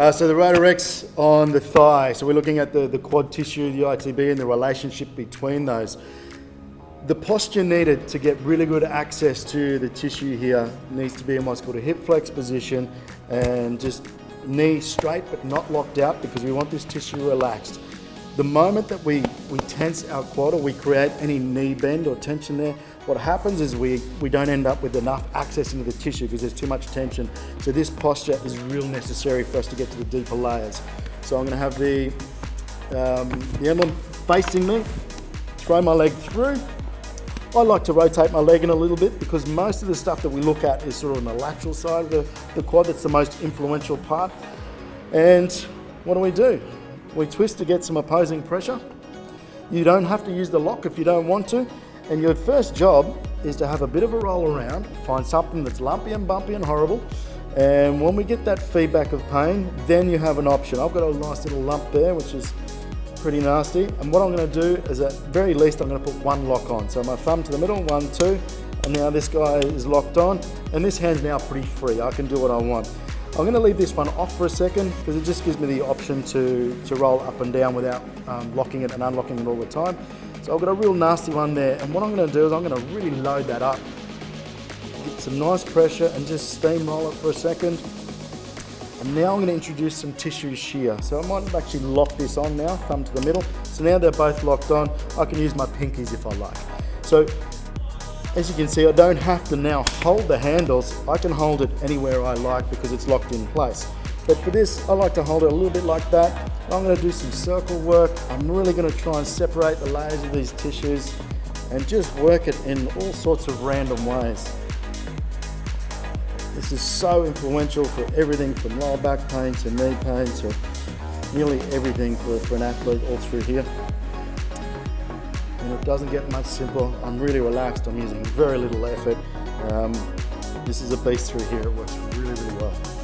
So the Rotor X on the thigh. So we're looking at the quad tissue, the ITB, and the relationship between those. The posture needed to get really good access to the tissue here needs to be in what's called a hip flex position and just knee straight but not locked out, because we want this tissue relaxed. The moment that we tense our quad or we create any knee bend or tension there, what happens is we don't end up with enough access into the tissue because there's too much tension. So this posture is real necessary for us to get to the deeper layers. So I'm going to have the emblem facing me, throw my leg through. I like to rotate my leg in a little bit because most of the stuff that we look at is sort of on the lateral side of the quad. That's the most influential part. And what do? We twist to get some opposing pressure. You don't have to use the lock if you don't want to. And your first job is to have a bit of a roll around, find something that's lumpy and bumpy and horrible. And when we get that feedback of pain, then you have an option. I've got a nice little lump there, which is pretty nasty. And what I'm going to do is, at very least, I'm going to put one lock on. So my thumb to the middle, 1, 2, and now this guy is locked on. And this hand's now pretty free. I can do what I want. I'm going to leave this one off for a second because it just gives me the option to roll up and down without locking it and unlocking it all the time. So I've got a real nasty one there, and what I'm going to do is I'm going to really load that up, get some nice pressure and just steamroll it for a second. And now I'm going to introduce some tissue shear. So I might actually lock this on now, thumb to the middle. So now they're both locked on. I can use my pinkies if I like. So as you can see, I don't have to now hold the handles. I can hold it anywhere I like because it's locked in place. But for this, I like to hold it a little bit like that. I'm going to do some circle work. I'm really going to try and separate the layers of these tissues and just work it in all sorts of random ways. This is so influential for everything from lower back pain to knee pain to nearly everything for an athlete all through here. And it doesn't get much simpler. I'm really relaxed. I'm using very little effort. This is a beast through here. It works really, really well.